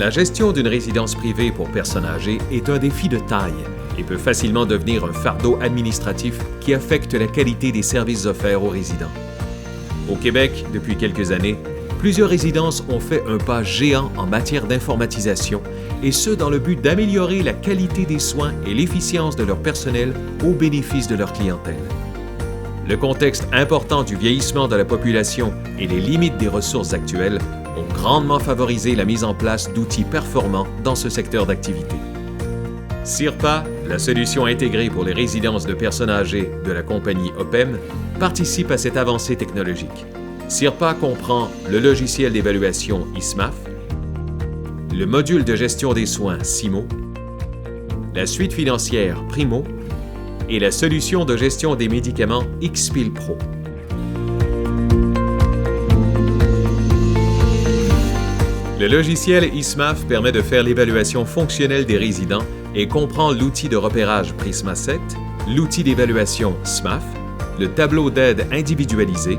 La gestion d'une résidence privée pour personnes âgées est un défi de taille et peut facilement devenir un fardeau administratif qui affecte la qualité des services offerts aux résidents. Au Québec, depuis quelques années, plusieurs résidences ont fait un pas géant en matière d'informatisation, et ce dans le but d'améliorer la qualité des soins et l'efficience de leur personnel au bénéfice de leur clientèle. Le contexte important du vieillissement de la population et les limites des ressources actuelles ont grandement favorisé la mise en place d'outils performants dans ce secteur d'activité. CIRPA, la solution intégrée pour les résidences de personnes âgées de la compagnie OPEM, participe à cette avancée technologique. CIRPA comprend le logiciel d'évaluation ISMAF, le module de gestion des soins CIMO, la suite financière Primo et la solution de gestion des médicaments XPIL Pro. Le logiciel ISMAF permet de faire l'évaluation fonctionnelle des résidents et comprend l'outil de repérage Prisma7, l'outil d'évaluation SMAF, le tableau d'aide individualisé,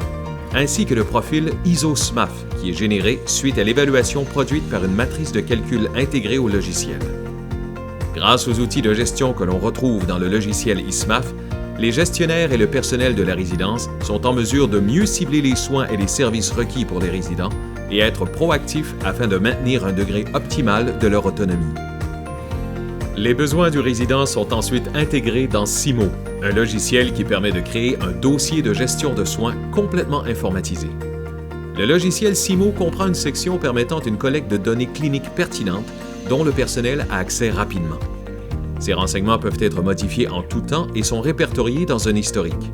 ainsi que le profil ISO-SMAF qui est généré suite à l'évaluation produite par une matrice de calcul intégrée au logiciel. Grâce aux outils de gestion que l'on retrouve dans le logiciel ISMAF, les gestionnaires et le personnel de la résidence sont en mesure de mieux cibler les soins et les services requis pour les résidents et être proactifs afin de maintenir un degré optimal de leur autonomie. Les besoins du résident sont ensuite intégrés dans CIMO, un logiciel qui permet de créer un dossier de gestion de soins complètement informatisé. Le logiciel CIMO comprend une section permettant une collecte de données cliniques pertinentes dont le personnel a accès rapidement. Ces renseignements peuvent être modifiés en tout temps et sont répertoriés dans un historique.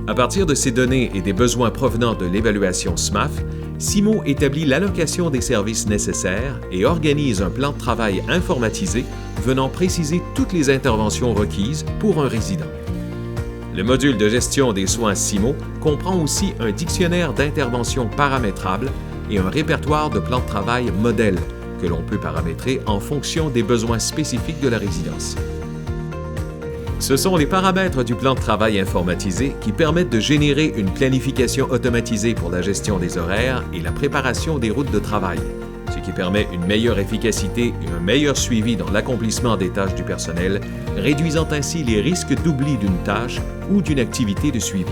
À partir de ces données et des besoins provenant de l'évaluation SMAF, CIMO établit l'allocation des services nécessaires et organise un plan de travail informatisé venant préciser toutes les interventions requises pour un résident. Le module de gestion des soins CIMO comprend aussi un dictionnaire d'interventions paramétrables et un répertoire de plans de travail modèles que l'on peut paramétrer en fonction des besoins spécifiques de la résidence. Ce sont les paramètres du plan de travail informatisé qui permettent de générer une planification automatisée pour la gestion des horaires et la préparation des routes de travail, ce qui permet une meilleure efficacité et un meilleur suivi dans l'accomplissement des tâches du personnel, réduisant ainsi les risques d'oubli d'une tâche ou d'une activité de suivi.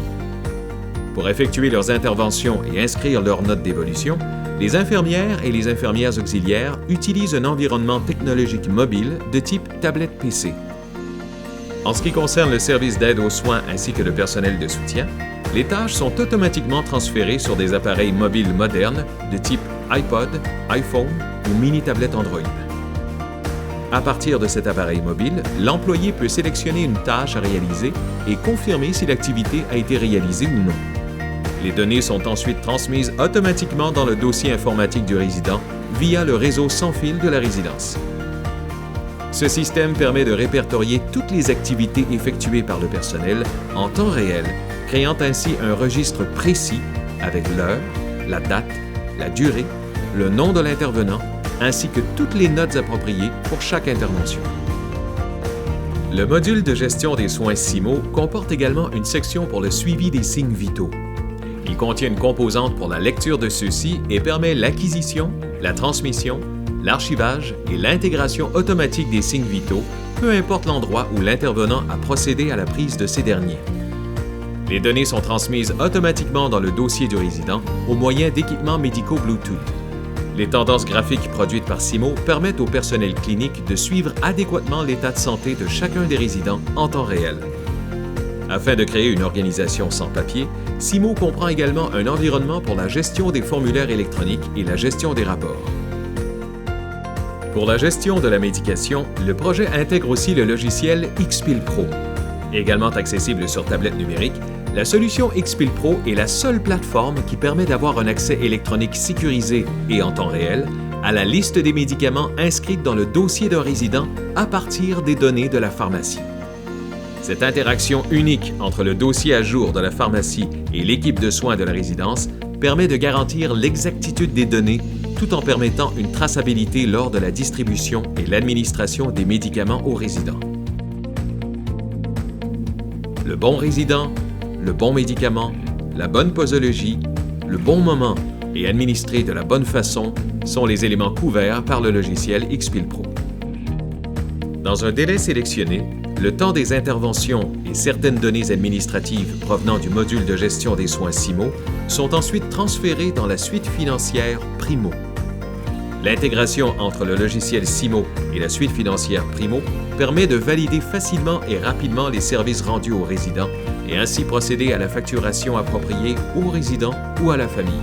Pour effectuer leurs interventions et inscrire leurs notes d'évolution, les infirmières et les infirmières auxiliaires utilisent un environnement technologique mobile de type tablette PC. En ce qui concerne le service d'aide aux soins ainsi que le personnel de soutien, les tâches sont automatiquement transférées sur des appareils mobiles modernes de type iPod, iPhone ou mini-tablette Android. À partir de cet appareil mobile, l'employé peut sélectionner une tâche à réaliser et confirmer si l'activité a été réalisée ou non. Les données sont ensuite transmises automatiquement dans le dossier informatique du résident via le réseau sans fil de la résidence. Ce système permet de répertorier toutes les activités effectuées par le personnel en temps réel, créant ainsi un registre précis avec l'heure, la date, la durée, le nom de l'intervenant, ainsi que toutes les notes appropriées pour chaque intervention. Le module de gestion des soins CIMO comporte également une section pour le suivi des signes vitaux. Il contient une composante pour la lecture de ceux-ci et permet l'acquisition, la transmission, l'archivage et l'intégration automatique des signes vitaux, peu importe l'endroit où l'intervenant a procédé à la prise de ces derniers. Les données sont transmises automatiquement dans le dossier du résident au moyen d'équipements médicaux Bluetooth. Les tendances graphiques produites par CIMO permettent au personnel clinique de suivre adéquatement l'état de santé de chacun des résidents en temps réel. Afin de créer une organisation sans papier, CIMO comprend également un environnement pour la gestion des formulaires électroniques et la gestion des rapports. Pour la gestion de la médication, le projet intègre aussi le logiciel XPIL Pro. Également accessible sur tablette numérique, la solution XPIL Pro est la seule plateforme qui permet d'avoir un accès électronique sécurisé et en temps réel à la liste des médicaments inscrits dans le dossier d'un résident à partir des données de la pharmacie. Cette interaction unique entre le dossier à jour de la pharmacie et l'équipe de soins de la résidence permet de garantir l'exactitude des données tout en permettant une traçabilité lors de la distribution et l'administration des médicaments aux résidents. Le bon résident, le bon médicament, la bonne posologie, le bon moment, et administrés de la bonne façon sont les éléments couverts par le logiciel XPIL Pro. Dans un délai sélectionné, le temps des interventions et certaines données administratives provenant du module de gestion des soins CIMO sont ensuite transférés dans la suite financière Primo. L'intégration entre le logiciel CIMO et la suite financière Primo permet de valider facilement et rapidement les services rendus aux résidents et ainsi procéder à la facturation appropriée aux résidents ou à la famille.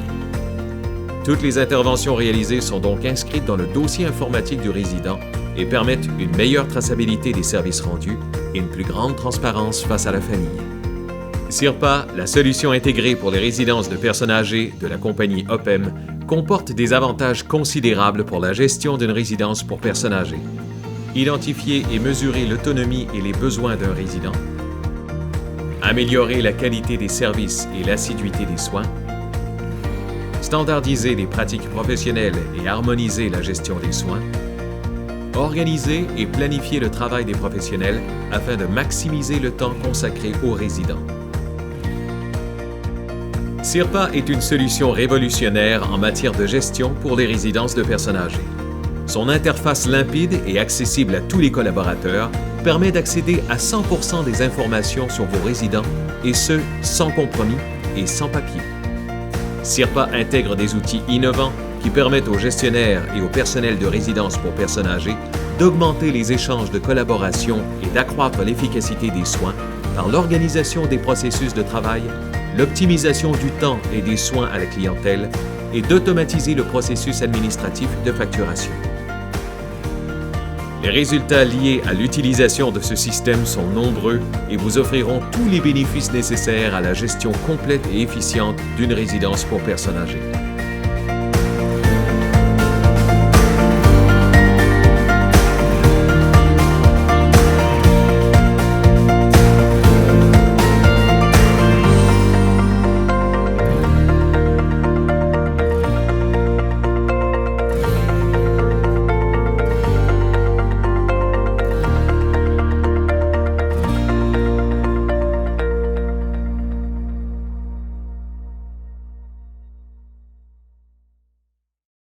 Toutes les interventions réalisées sont donc inscrites dans le dossier informatique du résident et permettent une meilleure traçabilité des services rendus et une plus grande transparence face à la famille. CIRPA, la solution intégrée pour les résidences de personnes âgées de la compagnie OPEM, comporte des avantages considérables pour la gestion d'une résidence pour personnes âgées. Identifier et mesurer l'autonomie et les besoins d'un résident, améliorer la qualité des services et l'assiduité des soins, standardiser les pratiques professionnelles et harmoniser la gestion des soins, organiser et planifier le travail des professionnels afin de maximiser le temps consacré aux résidents. CIRPA est une solution révolutionnaire en matière de gestion pour les résidences de personnes âgées. Son interface limpide et accessible à tous les collaborateurs permet d'accéder à 100% des informations sur vos résidents, et ce, sans compromis et sans papier. CIRPA intègre des outils innovants qui permettent aux gestionnaires et au personnel de résidence pour personnes âgées d'augmenter les échanges de collaboration et d'accroître l'efficacité des soins par l'organisation des processus de travail, l'optimisation du temps et des soins à la clientèle et d'automatiser le processus administratif de facturation. Les résultats liés à l'utilisation de ce système sont nombreux et vous offriront tous les bénéfices nécessaires à la gestion complète et efficiente d'une résidence pour personnes âgées.